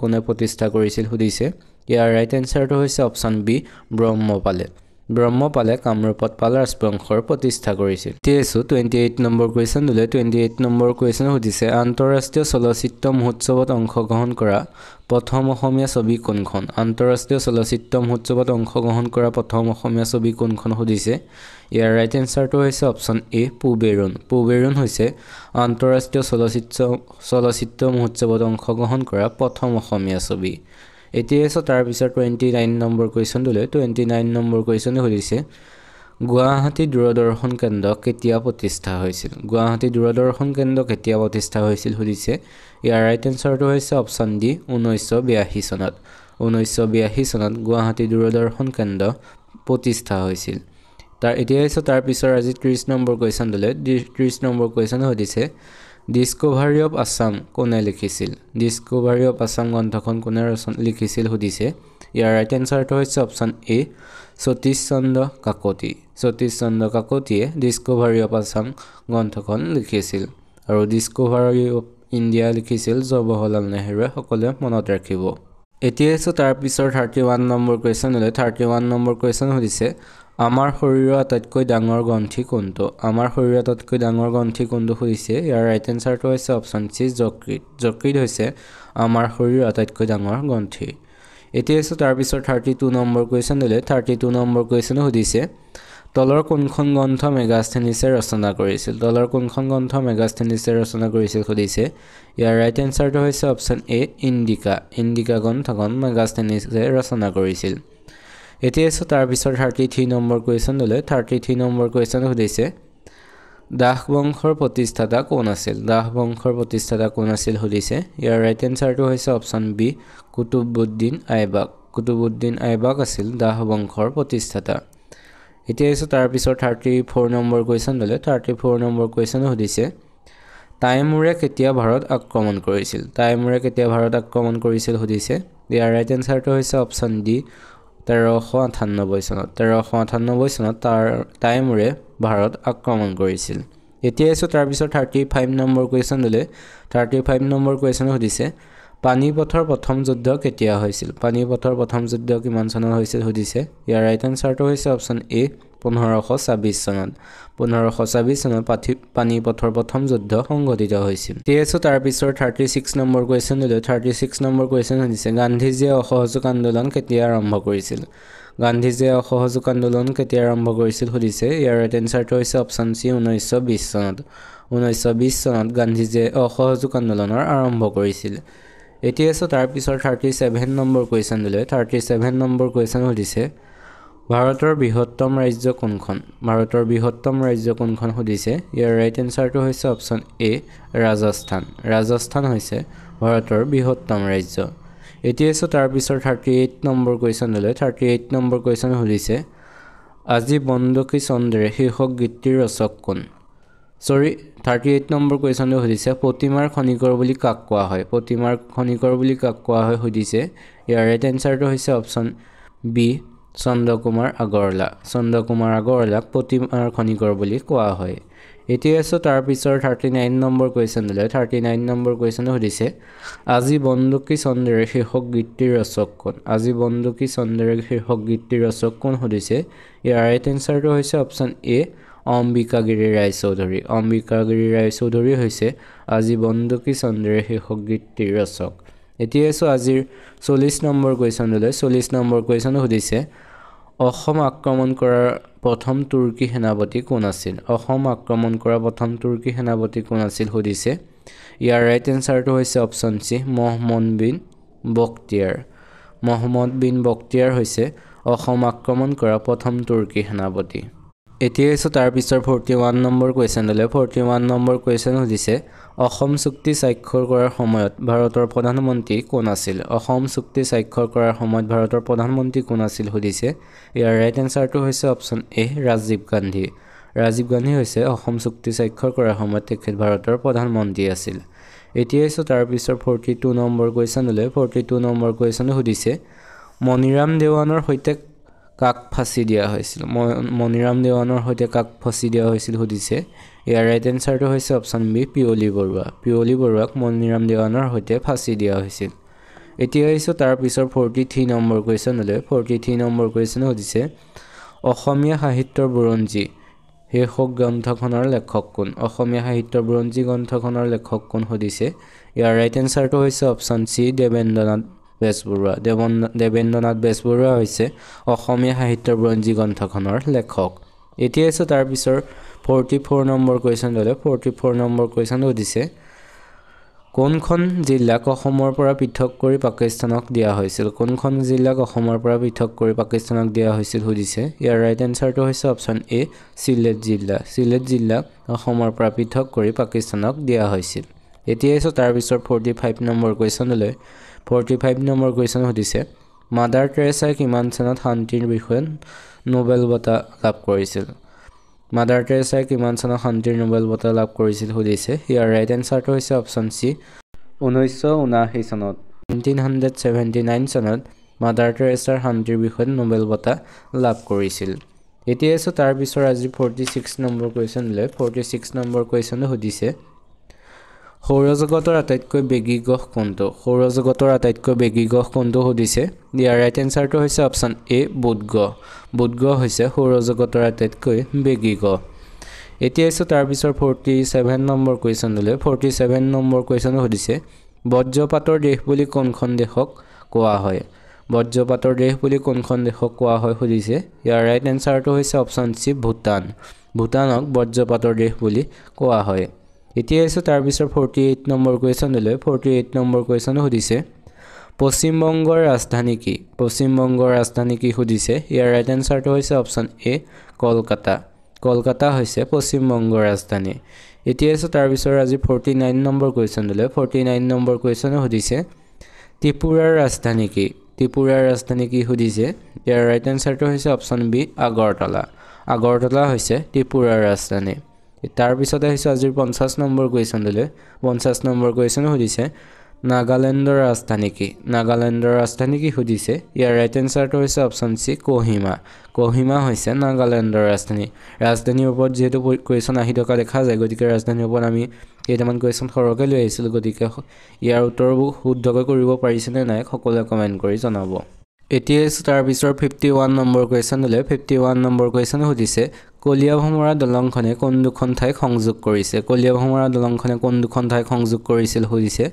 কোনে প্ৰতিষ্ঠা কৰিছিল সুধিছে ইয়াৰ ৰাইট এনসাৰটো হৈছে অপচন বি ব্ৰহ্মপালে কামৰূপত পাল ৰাজবংশৰ প্ৰতিষ্ঠা কৰিছিল টিএছও 28 নম্বৰ কোৱেশ্চনলৈ 28 নম্বৰ কোৱেশ্চন সুধিছে আন্তঃৰাষ্ট্ৰীয় চলচ্চিত্ৰ মহোৎসৱত অংশগ্ৰহণ কৰা প্ৰথম অসমীয়া ছবি কোনখন সুধিছে ইয়াৰ ৰাইট এনসাৰটো হৈছে অপচন এ পূবেৰুণ হৈছে আন্তঃৰাষ্ট্ৰীয় চলচ্চিত্ৰ মহোৎসৱত অংশগ্ৰহণ কৰা প্ৰথম অসমীয়া ছবি এতিয়া তাৰ পিছত 29 নম্বৰ কোৱেশ্চনলৈ 29 নম্বৰ কোৱেশ্চন সুধিছে গুৱাহাটী দূৰদৰ্শন কেন্দ্ৰ কেতিয়া প্ৰতিষ্ঠা হৈছিল সুধিছে ইয়াৰ ৰাইট এনসাৰটো হৈছে অপচন ডি 1982 চনত গুৱাহাটী দূৰদৰ্শন কেন্দ্ৰ প্ৰতিষ্ঠা হৈছিল তাৰ পিছৰ আজি 30 নম্বৰ কোৱেশ্চনলৈ 30 নম্বৰ কোৱেশ্চন সুধিছে ডিস্কভাৰী অফ আছাম কোনে লিখিছিল গ্ৰন্থখন কোনে লিখিছিল সুধিছে ইয়াৰ ৰাইট এনসাৰটো হৈছে অপচন এ সতীশ চন্দ্ৰ কাকতিয়ে ডিস্কভাৰী অফ আছাম গ্ৰন্থখন লিখিছিল আৰু ডিস্কভাৰী অফ ইণ্ডিয়া লিখিছিল জৱাহৰলাল নেহৰুৱে সকলোৱে মনত ৰাখিব এতিয়া তাৰ পিছৰ 31 নম্বৰ কোৱেশ্চনলৈ 31 নম্বৰ কোৱেশ্চন সুধিছে আমাৰ শৰীৰৰ আটাইতকৈ ডাঙৰ গ্ৰন্থি কোনটো সুধিছে ইয়াৰ ৰাইট এনসাৰটো হৈছে অপচন সি যকৃত হৈছে আমাৰ শৰীৰৰ আটাইতকৈ ডাঙৰ গ্ৰন্থি এতিয়া তাৰ পিছৰ 32 নম্বৰ কোৱেশ্চনলৈ 32 নম্বৰ কোৱেশ্চন সুধিছে তলৰ কোনখন গ্ৰন্থ মেগাস্থেনিছে ৰচনা কৰিছিল সুধিছে ইয়াৰ ৰাইট এনসাৰটো হৈছে অপচন এ ইণ্ডিকা গ্ৰন্থখন মেগাস্থেনিছে ৰচনা কৰিছিল এতিয়া তাৰ পিছৰ 33 নম্বৰ কোৱেশ্চনলৈ 33 নম্বৰ কোৱেশ্চন সুধিছে দাস বংশৰ প্ৰতিষ্ঠাতা কোন আছিল সুধিছে ইয়াৰ ৰাইট এনসাৰটো হৈছে অপচন বি কুতুবুদ্দিন আইবাক আছিল দাস বংশৰ প্ৰতিষ্ঠাতা এতিয়া তাৰ পিছৰ 34 নম্বৰ কোৱেশ্চনলৈ 34 নম্বৰ কোৱেশ্চন সুধিছে তাইমুৰে কেতিয়া ভাৰত আক্ৰমণ কৰিছিল সুধিছে ইয়াৰ ৰাইট এনসাৰটো হৈছে অপচন ডি 1398 চনত তাইমুৰে ভাৰত আক্ৰমণ কৰিছিল এতিয়া তাৰ পিছত 35 নম্বৰ কোৱেশ্চনলৈ 35 নম্বৰ কোৱেশ্চন সুধিছে পানিপথৰ প্ৰথম যুদ্ধ কেতিয়া হৈছিল কিমান চনত হৈছিল সুধিছে ইয়াৰ ৰাইট এনসাৰটো হৈছে অপচন এ 1526 চনত পানিপথৰ প্ৰথম যুদ্ধ সংঘটিত হৈছিল এতিয়া তাৰ পিছত 36 নম্বৰ কোৱেশ্চনলৈ 36 নম্বৰ কোৱেশ্চন সুধিছে গান্ধীজীয়ে অসহযোগ আন্দোলন কেতিয়া আৰম্ভ কৰিছিল সুধিছে ইয়াৰ ৰাইট এনসাৰটো হৈছে অপচন সি 1920 চনত গান্ধীজীয়ে অসহযোগ আন্দোলনৰ আৰম্ভ কৰিছিল এতিয়া তাৰ পিছত 37 নম্বৰ কোৱেশ্চনলৈ 37 নম্বৰ কোৱেশ্চন সুধিছে ভাৰতৰ বৃহত্তম ৰাজ্য কোনখন সুধিছে ইয়াৰ ৰাইট এনসাৰটো হৈছে অপচন এ ৰাজস্থান হৈছে ভাৰতৰ বৃহত্তম ৰাজ্য এতিয়া তাৰ পিছত 38 নম্বৰ কোৱেশ্চনলৈ 38 নম্বৰ কোৱেশ্চন সুধিছে আজি বন্দুকি চন্দ্ৰে শীৰ্ষক গীতটিৰ ৰচক কোন 38 নম্বৰ কোৱেশ্চনলৈ সুধিছে প্ৰতিমাৰ খনিকৰ বুলি কাক কোৱা হয় সুধিছে ইয়াৰ ৰাইট এনসাৰটো হৈছে অপচন বি চন্দ্ৰকুমাৰ আগৰৱালাক প্ৰতিমাৰ খনিকৰ বুলি কোৱা হয় এতিয়া তাৰ পিছৰ 39 নম্বৰ কোৱেশ্চনলৈ 39 নম্বৰ কোৱেশ্চন সুধিছে আজি বন্দুকি চন্দ্ৰে শীৰ্ষক গীতটিৰ ৰচক কোন সুধিছে ইয়াৰ ৰাইট এনসাৰটো হৈছে অপচন এ অম্বিকাগিৰি ৰায়চৌধুৰী হৈছে আজি বন্দুকি চন্দ্ৰে শীৰ্ষক গীতটিৰ ৰচক এতিয়া আজিৰ 40 নম্বৰ কোৱেশ্চনলৈ 40 নম্বৰ কোৱেশ্চন সুধিছে অসম আক্ৰমণ কৰা প্ৰথম তুৰ্কী সেনাপতি কোন আছিল সুধিছে ইয়াৰ ৰাইট এনসাৰটো হৈছে অপচন সি মহম্মদ বিন বখতিয়াৰ হৈছে অসম আক্ৰমণ কৰা প্ৰথম তুৰ্কী সেনাপতি এতিয়া এসো তাৰ পিছৰ 41 নম্বৰ কোৱেশ্চন দলে 41 নম্বৰ কোৱেশ্চন হৈছে অসম চুক্তি স্বাক্ষৰ কৰাৰ সময়ত ভাৰতৰ প্ৰধানমন্ত্ৰী কোন আছিল অসম চুক্তি স্বাক্ষৰ কৰাৰ সময়ত ভাৰতৰ প্ৰধানমন্ত্ৰী কোন আছিল হৈছে ইয়াৰ ৰাইট এনসাৰটো হৈছে অপচন এ ৰাজীৱ গান্ধী হৈছে অসম চুক্তি স্বাক্ষৰ কৰাৰ সময়ত তেখেত ভাৰতৰ প্ৰধানমন্ত্ৰী আছিল এতিয়া এসো তাৰ পিছৰ 42 নম্বৰ কোৱেশ্চন দলে 42 নম্বৰ কোৱেশ্চন হৈছে মনিৰাম দেৱানৰ সৈতে কাক ফাঁসি দিয়া হৈছিল মনিৰাম দেৱানৰ সৈতে কাক ফাঁসি দিয়া হৈছিল সুধিছে ইয়াৰ ৰাইট এনসাৰটো হৈছে অপচন বি পিয়লি বৰুৱাক মনিৰাম দেৱানৰ সৈতে ফাঁসি দিয়া হৈছিল এতিয়া এসো তাৰ পিছৰ 43 নম্বৰ কোৱেশ্চন হলে 43 নম্বৰ কোৱেশ্চন সুধিছে অসমীয়া সাহিত্যৰ বুৰঞ্জী শীৰ্ষক গ্ৰন্থখনৰ লেখক কোন অসমীয়া সাহিত্যৰ বুৰঞ্জী গ্ৰন্থখনৰ লেখক কোন সুধিছে ইয়াৰ ৰাইট এনসাৰটো হৈছে অপচন সি দেবেন্দ্ৰনাথ বেজবৰুৱা হৈছে অসমীয়া সাহিত্যৰ বুৰঞ্জী গ্ৰন্থখনৰ লেখক এতিয়া এসো তাৰ পিছৰ 44 নম্বৰ কোৱেশ্চন দলে 44 নম্বৰ কোৱেশ্চন সুধিছে কোনখন জিলাক অসমৰ পৰা পৃথক কৰি পাকিস্তানক দিয়া হৈছিল কোনখন জিলাক অসমৰ পৰা পৃথক কৰি পাকিস্তানক দিয়া হৈছিল সুধিছে ইয়াৰ ৰাইট এনসাৰটো হৈছে অপচন এ সিলেট জিলাক অসমৰ পৰা পৃথক কৰি পাকিস্তানক দিয়া হৈছিল এতিয়া এসো তাৰ পিছৰ 45 নম্বৰ কোৱেশ্চন দলে 45 নম্বৰ কোৱেশ্চন সুধিছে মাদাৰ টেৰেছাই কিমান চনত শান্তিৰ বিষয়ে নোবেল বঁটা লাভ কৰিছিল মাদাৰ টেৰেছাই কিমান চনত শান্তিৰ নোবেল বঁটা লাভ কৰিছিল সুধিছে ইয়াৰ ৰাইট এনসাৰটো হৈছে অপচন সি 1979 চনত 1979 চনত মাদাৰ টেৰেছাৰ শান্তিৰ বিষয়ে নোবেল বঁটা লাভ কৰিছিল এতিয়া এসো তাৰ পিছৰ আজি 46 নম্বৰ কোৱেশ্চন লৈ 46 নম্বৰ কোৱেশ্চন সুধিছে সৌৰজগতৰ আটাইতকৈ বেগী গ্ৰহ কোনটো সুধিছে ইয়াৰ ৰাইট এনসাৰটো হৈছে অপচন এ বুধ গ্ৰহ হৈছে সৌৰজগতৰ আটাইতকৈ বেগী গ্ৰহ এতিয়া এসো তাৰ পিছৰ 47 নম্বৰ কোৱেশ্চন দলে 47 নম্বৰ কোৱেশ্চন সুধিছে বজ্ৰপাতৰ দেশ বুলি কোনখন দেশক কোৱা হয় সুধিছে ইয়াৰ ৰাইট এনসাৰটো হৈছে অপচন সি ভূটানক বজ্ৰপাতৰ দেশ বুলি কোৱা হয় এতিয়া এসো তাৰ পিছৰ 48 নম্বৰ কোৱেশ্চন দলে 48 নম্বৰ কোৱেশ্চন সুধিছে পশ্চিম বংগৰ ৰাজধানী কি সুধিছে ইয়াৰ ৰাইট এনসাৰটো হৈছে অপচন এ কলকাতা হৈছে পশ্চিম বংগৰ ৰাজধানী এতিয়া এসো তাৰ পিছৰ আজি 49 নম্বৰ কোৱেশ্চন দলে 49 নম্বৰ কোৱেশ্চন সুধিছে ত্ৰিপুৰাৰ ৰাজধানী কি সুধিছে ইয়াৰ ৰাইট এনসাৰটো হৈছে অপচন বি আগৰতলা হৈছে ত্ৰিপুৰাৰ ৰাজধানী তাৰ পিছতে হৈছে আজিৰ 50 নম্বৰ কোৱেশ্চন দলে 50 নম্বৰ কোৱেশ্চন সুধিছে নাগালেণ্ডৰ ৰাজধানী কি সুধিছে ইয়াৰ ৰাইট এনসাৰটো হৈছে অপচন সি কোহিমা হৈছে নাগালেণ্ডৰ ৰাজধানীৰ ওপৰত যেহেতু কোৱেশ্চন আহি থকা দেখা যায় গতিকে ৰাজধানীৰ ওপৰত আমি কেইটামান কোৱেশ্চন সৰহকৈ লৈ আহিছিল গতিকে ইয়াৰ উত্তৰবোৰ শুদ্ধকৈ কৰিব পাৰিছে নে নাই সকলোৱে কমেন্ট কৰি জনাব এতিয়া তাৰ পিছৰ 51 নম্বৰ কোৱেশ্চন দলে 51 নম্বৰ কোৱেশ্চন সুধিছে কলিয়াভোমৰা দলংখনে কোন দুখন ঠাইক সংযোগ কৰিছিল সুধিছে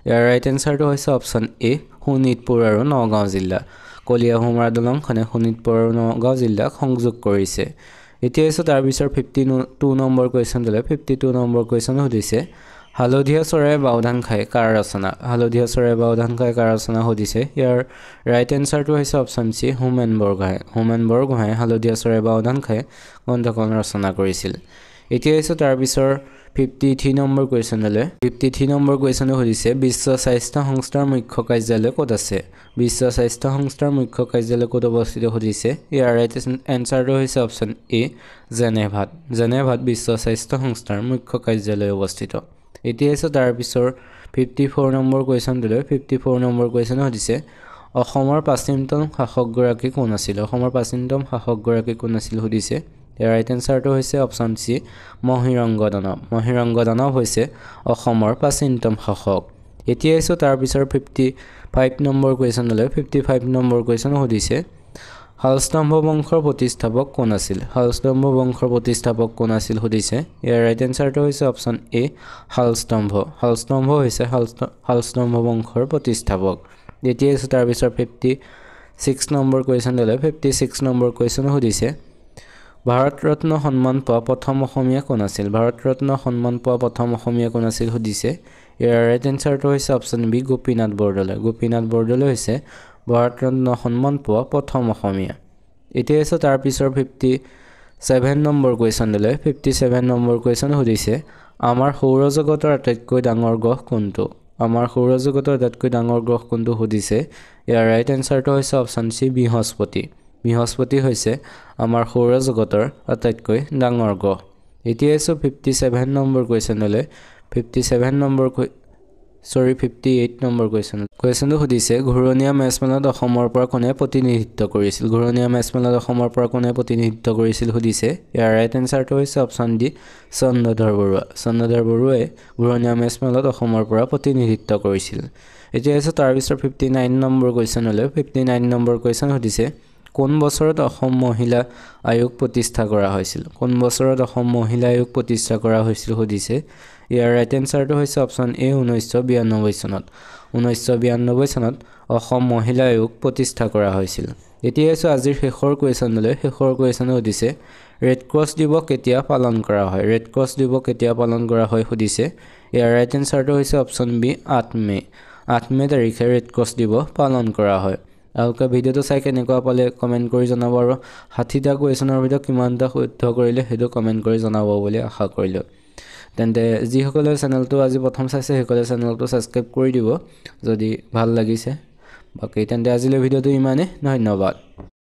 ইয়াৰ ৰাইট এনসাৰটো হৈছে অপচন এ শোণিতপুৰ আৰু নগাঁও জিলা কলিয়াভোমৰা দলংখনে শোণিতপুৰ আৰু নগাঁও জিলাক সংযোগ কৰিছে এতিয়া তাৰ পিছৰ 52 নম্বৰ কোৱেশ্চন দলে 52 নম্বৰ কোৱেশ্চন সুধিছে হালধীয়া চৰাইয়ে বাওধান খায় কাৰ ৰচনা সুধিছে ইয়াৰ ৰাইট এনসাৰটো হৈছে অপচন সি হোমেন বৰগোহাঁই হালধীয়া চৰাইয়ে বাওধান খায় গ্ৰন্থখন ৰচনা কৰিছিল এতিয়া তাৰ পিছৰ 53 নম্বৰ কোৱেশ্চন দলে 53 নম্বৰ কোৱেশ্চন সুধিছে বিশ্ব স্বাস্থ্য সংস্থাৰ মুখ্য কাৰ্যালয় ক'ত আছে ক'ত অৱস্থিত সুধিছে ইয়াৰ ৰাইট এনসাৰটো হৈছে অপচন এ জেনেভাত বিশ্ব স্বাস্থ্য সংস্থাৰ মুখ্য কাৰ্যালয় অৱস্থিত এতিয়া তাৰ পিছৰ 54 নম্বৰ কোৱেশ্চন দলে 54 নম্বৰ কোৱেশ্চন সুধিছে অসমৰ প্ৰাচীনতম শাসকগৰাকী কোন আছিল সুধিছে ইয়াৰ ৰাইট এনসাৰটো হৈছে অপচন সি মহিৰংগ দানৱ হৈছে অসমৰ প্ৰাচীনতম শাসক এতিয়া তাৰ পিছৰ 55 নম্বৰ কোৱেশ্চন দলে 55 নম্বৰ কোৱেশ্চন সুধিছে শালস্তম্ভ বংশৰ প্ৰতিষ্ঠাপক কোন আছিল সুধিছে ইয়াৰ ৰাইট এনসাৰটো হৈছে অপচন এ শালস্তম্ভ হৈছে শালস্তম্ভ বংশৰ প্ৰতিষ্ঠাপক এতিয়া তাৰ পিছৰ 56 নম্বৰ কোৱেশ্চন দলে 56 নম্বৰ কোৱেশ্চন সুধিছে ভাৰত ৰত্ন সন্মান পোৱা প্ৰথম অসমীয়া কোন আছিল সুধিছে ইয়াৰ ৰাইট এনসাৰটো হৈছে অপচন বি গোপীনাথ বৰদলৈ হৈছে ভাৰত ৰত্ন সন্মান পোৱা প্ৰথম অসমীয়া এতিয়া তাৰ পিছৰ 7 নম্বৰ কুৱেশ্যনলৈ 57 নম্বৰ কুৱেশ্যন সুধিছে আমাৰ সৌৰজগতৰ আটাইতকৈ ডাঙৰ গ্ৰহ কোনটো আমাৰ সৌৰজগতৰ আটাইতকৈ ডাঙৰ গ্ৰহ কোনটো সুধিছে ইয়াৰ ৰাইট এনসাৰটো হৈছে অপচন সি বৃহস্পতি বৃহস্পতি হৈছে আমাৰ সৌৰজগতৰ আটাইতকৈ ডাঙৰ গ্ৰহ এতিয়া আছে 57 নম্বৰ কুৱেশ্যনলৈ 58 নম্বৰ কুৱেশ্যনটো সুধিছে ঘূৰণীয়া মেজমেলত অসমৰ পৰা কোনে প্ৰতিনিধিত্ব কৰিছিল ঘূৰণীয়া মেজমেলত অসমৰ পৰা কোনে প্ৰতিনিধিত্ব কৰিছিল সুধিছে ইয়াৰ ৰাইট এনসাৰটো হৈছে অপচন ডি চন্দ্ৰধৰ বৰুৱাই ঘূৰণীয়া মেজমেলত অসমৰ পৰা প্ৰতিনিধিত্ব কৰিছিল এতিয়া আছে তাৰ পিছত 59 নম্বৰ কুৱেশ্যনলৈ 59 নম্বৰ কুৱেশ্যন সুধিছে কোন বছৰত অসম মহিলা আয়োগ প্ৰতিষ্ঠা কৰা হৈছিল সুধিছে ইয়াৰ ৰাইট এনসাৰটো হৈছে অপচন এ 1992 চনত অসম মহিলা আয়োগ প্ৰতিষ্ঠা কৰা হৈছিল এতিয়া আছে আজিৰ শেষৰ কুৱেশ্যনলৈ সুধিছে ৰেড ক্ৰছ দিৱস কেতিয়া পালন কৰা হয় সুধিছে ইয়াৰ ৰাইট এনসাৰটো হৈছে অপচন বি 8 মে তাৰিখে ৰেড ক্ৰছ দিৱস পালন কৰা হয় আলকা ভিডিওটো চাই কেনেকুৱা পালে কমেন্ট কৰি জনাব আৰু 60টা কুৱেশ্যনৰ ভিতৰত কিমানটা শুদ্ধ কৰিলে হেতু কমেন্ট কৰি জনাব বুলি আশা কৰিলো তেন্তে যিসকলে চেনেলটো আজি প্ৰথম চাইছে সেইসকলে চেনেলটো সাবস্ক্ৰাইব কৰি দিব যদি ভাল লাগিছে বাকি তেন্তে আজিলৈ ভিডিওটো ইমানে ধন্যবাদ